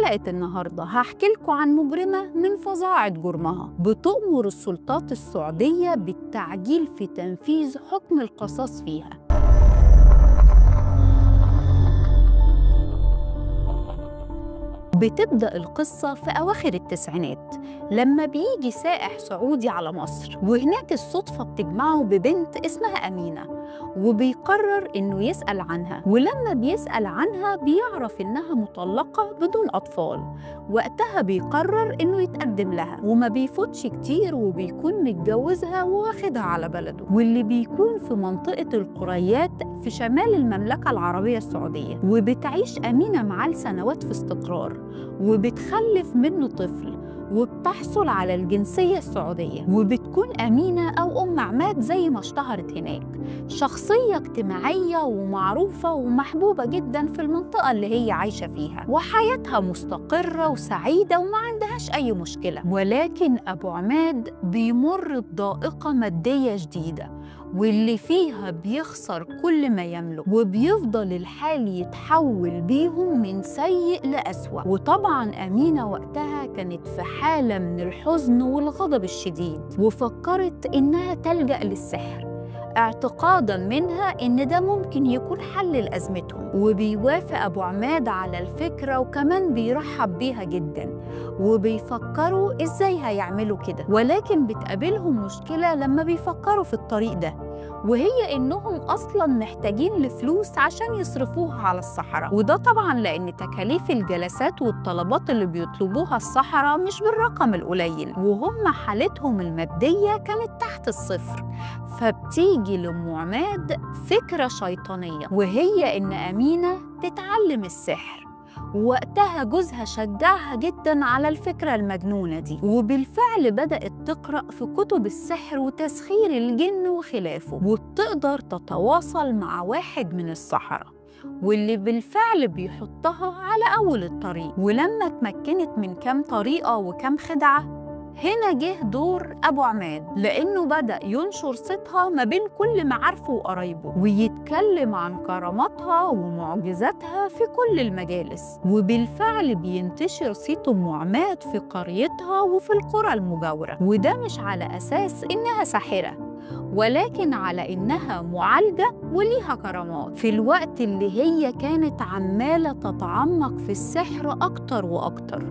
حلقة النهاردة هحكي لكم عن مجرمة من فظاعة جرمها بتؤمر السلطات السعودية بالتعجيل في تنفيذ حكم القصاص فيها. بتبدأ القصة في أواخر التسعينات لما بيجي سائح سعودي على مصر، وهناك الصدفة بتجمعه ببنت اسمها أمينة، وبيقرر إنه يسأل عنها. ولما بيسأل عنها بيعرف إنها مطلقة بدون أطفال. وقتها بيقرر إنه يتقدم لها، وما بيفوتش كتير وبيكون متجوزها وواخدها على بلده، واللي بيكون في منطقة القريات في شمال المملكة العربية السعودية. وبتعيش أمينة معاه لسنوات في استقرار، وبتخلف منه طفل، وبتحصل على الجنسية السعودية. وبتكون أمينة أو أم عماد زي ما اشتهرت هناك، شخصية اجتماعية ومعروفة ومحبوبة جدا في المنطقة اللي هي عايشة فيها، وحياتها مستقرة وسعيدة وما عندهاش أي مشكلة. ولكن أبو عماد بيمر بضائقة مادية جديدة، واللي فيها بيخسر كل ما يملك، وبيفضل الحال يتحول بيهم من سيء لأسوأ. وطبعاً أمينة وقتها كانت في حالة من الحزن والغضب الشديد، وفكرت إنها تلجأ للسحر اعتقاداً منها إن ده ممكن يكون حل لأزمتهم. وبيوافق أبو عماد على الفكرة، وكمان بيرحب بيها جداً، وبيفكروا إزاي هيعملوا كده. ولكن بتقابلهم مشكلة لما بيفكروا في الطريق ده، وهي إنهم أصلاً محتاجين لفلوس عشان يصرفوها على السحرة. وده طبعاً لأن تكاليف الجلسات والطلبات اللي بيطلبوها السحرة مش بالرقم القليل، وهم حالتهم المادية كانت تحت الصفر. فبتيجي لأم عماد فكرة شيطانية، وهي إن أمينة تتعلم السحر. ووقتها جوزها شجعها جداً على الفكرة المجنونة دي، وبالفعل بدأت تقرأ في كتب السحر وتسخير الجن وخلافه، وبتقدر تتواصل مع واحد من السحرة، واللي بالفعل بيحطها على أول الطريق. ولما اتمكنت من كام طريقة وكام خدعة، هنا جه دور أبو عماد، لأنه بدأ ينشر صيتها ما بين كل معارفه وقرايبه، ويتكلم عن كراماتها ومعجزاتها في كل المجالس. وبالفعل بينتشر صيت أم عماد في قريتها وفي القرى المجاورة، وده مش على أساس إنها ساحرة، ولكن على إنها معالجة وليها كرامات، في الوقت اللي هي كانت عمالة تتعمق في السحر أكتر وأكتر.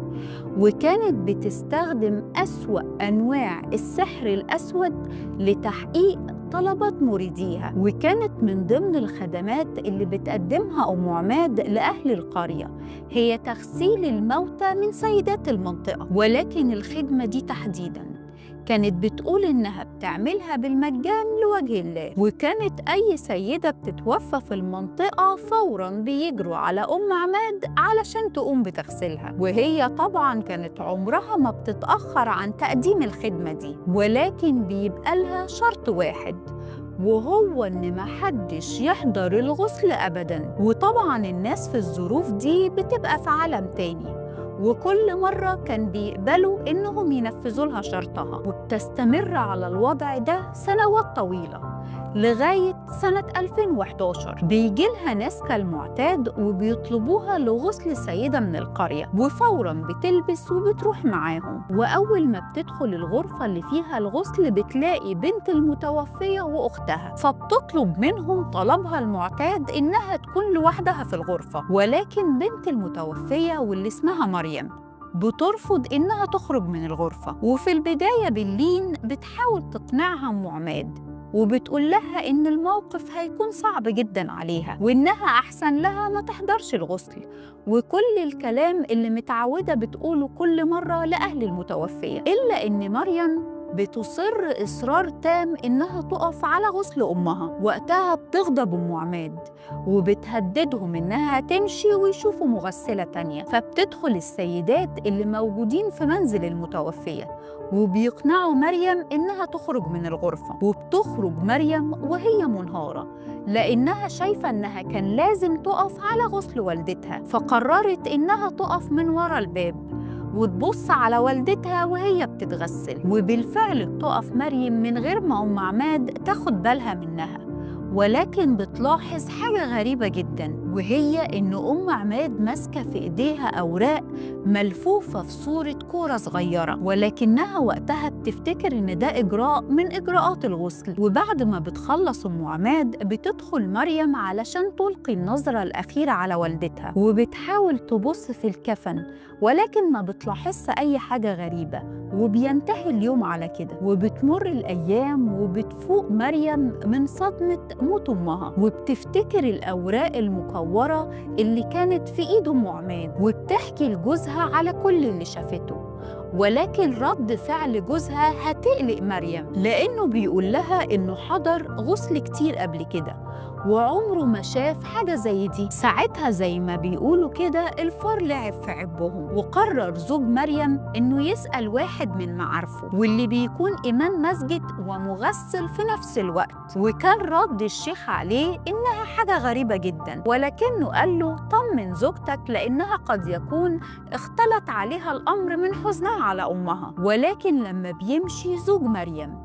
وكانت بتستخدم أسوأ أنواع السحر الأسود لتحقيق طلبات مريديها. وكانت من ضمن الخدمات اللي بتقدمها أم عماد لأهل القرية هي تغسيل الموتى من سيدات المنطقة. ولكن الخدمة دي تحديداً كانت بتقول إنها بتعملها بالمجان لوجه الله. وكانت أي سيدة بتتوفى في المنطقة فوراً بيجروا على أم عماد علشان تقوم بتغسلها، وهي طبعاً كانت عمرها ما بتتأخر عن تقديم الخدمة دي. ولكن بيبقى لها شرط واحد، وهو إن محدش يحضر الغسل أبداً. وطبعاً الناس في الظروف دي بتبقى في عالم تاني، وكل مرة كان بيقبلوا إنهم ينفذوا لها شرطها. وبتستمر على الوضع ده سنوات طويلة لغاية سنة 2011 بيجي لها ناس كالمعتاد وبيطلبوها لغسل سيدة من القرية، وفوراً بتلبس وبتروح معاهم. وأول ما بتدخل الغرفة اللي فيها الغسل بتلاقي بنت المتوفية وأختها، فبتطلب منهم طلبها المعتاد إنها تكون لوحدها في الغرفة. ولكن بنت المتوفية واللي اسمها مريم بترفض إنها تخرج من الغرفة. وفي البداية باللين بتحاول تقنعها أم عماد، وبتقول لها إن الموقف هيكون صعب جداً عليها، وإنها أحسن لها ما تحضرش الغسل، وكل الكلام اللي متعودة بتقوله كل مرة لأهل المتوفية. إلا إن مريم بتصر إصرار تام إنها تقف على غسل أمها. وقتها بتغضب أم عماد وبتهددهم إنها تمشي ويشوفوا مغسلة تانية. فبتدخل السيدات اللي موجودين في منزل المتوفية وبيقنعوا مريم إنها تخرج من الغرفة. وبتخرج مريم وهي منهارة، لأنها شايفة إنها كان لازم تقف على غسل والدتها، فقررت إنها تقف من ورا الباب وتبص على والدتها وهي بتتغسل. وبالفعل بتقف مريم من غير ما أم عماد تاخد بالها منها، ولكن بتلاحظ حاجة غريبة جدا، وهي إن أم عماد ماسكة في إيديها أوراق ملفوفة في صورة كورة صغيرة، ولكنها وقتها بتفتكر إن ده إجراء من إجراءات الغسل. وبعد ما بتخلص أم عماد بتدخل مريم علشان تلقي النظرة الأخيرة على والدتها، وبتحاول تبص في الكفن ولكن ما بتلاحظش أي حاجة غريبة، وبينتهي اليوم على كده. وبتمر الأيام وبتفوق مريم من صدمة موت أمها، وبتفتكر الأوراق المكورة اللي كانت في إيد أم عماد، وبتحكي لجوزها على كل اللي شافته. ولكن رد فعل جوزها هتقلق مريم، لأنه بيقول لها إنه حضر غسل كتير قبل كده وعمره ما شاف حاجة زي دي. ساعتها زي ما بيقولوا كده الفار لعب في عبهم، وقرر زوج مريم إنه يسأل واحد من معارفه واللي بيكون إمام مسجد ومغسل في نفس الوقت. وكان رد الشيخ عليه إنها حاجة غريبة جدا، ولكنه قال له طمن زوجتك لأنها قد يكون اختلط عليها الأمر من حزنها على أمها. ولكن لما بيمشي زوج مريم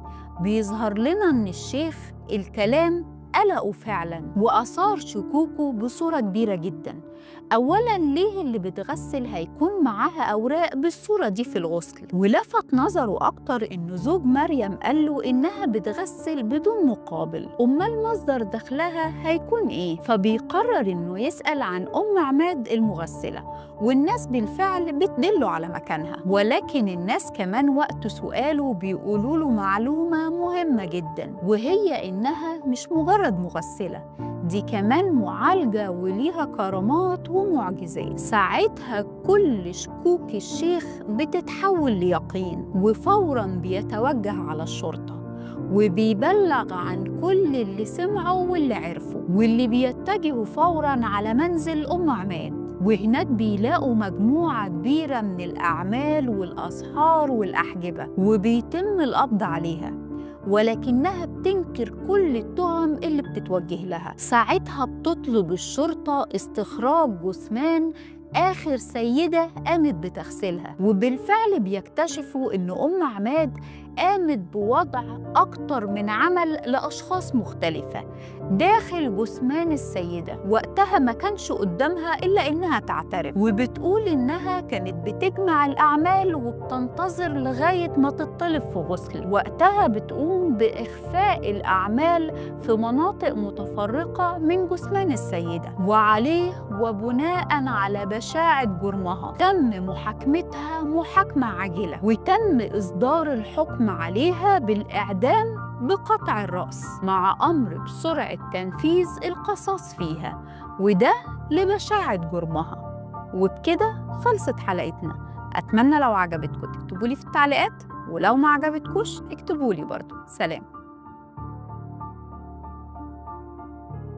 بيظهر لنا إن الشيخ الكلام قلقه فعلا وأثار شكوكه بصورة كبيرة جدا. أولاً ليه اللي بتغسل هيكون معاها أوراق بالصورة دي في الغسل؟ ولفت نظره أكتر إنه زوج مريم قال له إنها بتغسل بدون مقابل، أمال مصدر دخلها هيكون إيه؟ فبيقرر إنه يسأل عن أم عماد المغسلة، والناس بالفعل بتدله على مكانها. ولكن الناس كمان وقت سؤاله بيقولوا له معلومة مهمة جدا، وهي إنها مش مجرد مغسلة، دي كمان معالجة وليها كرامات ومعجزات. ساعتها كل شكوك الشيخ بتتحول ليقين، وفوراً بيتوجه على الشرطة وبيبلغ عن كل اللي سمعوا واللي عرفوا، واللي بيتجهوا فوراً على منزل أم عماد. وهناك بيلاقوا مجموعة كبيرة من الأعمال والأسحار والأحجبة، وبيتم القبض عليها، ولكنها بتنكر كل التهم اللي بتتوجه لها. ساعتها بتطلب الشرطة استخراج جثمان آخر سيدة قامت بتغسلها، وبالفعل بيكتشفوا إن أم عماد قامت بوضع أكتر من عمل لأشخاص مختلفة داخل جثمان السيدة. وقتها ما كانش قدامها إلا إنها تعترف، وبتقول إنها كانت بتجمع الأعمال وبتنتظر لغاية ما تطلب في غسل. وقتها بتقوم بإخفاء الأعمال في مناطق متفرقة من جثمان السيدة، وعليه وبناء على بشاعة جرمها تم محاكمتها محاكمة عاجلة، وتم إصدار الحكم عليها بالإعدام بقطع الرأس، مع أمر بسرعة تنفيذ القصاص فيها، وده لبشاعة جرمها. وبكده خلصت حلقتنا. أتمنى لو عجبتكم تكتبولي في التعليقات، ولو ما عجبتكوش اكتبولي برضو. سلام.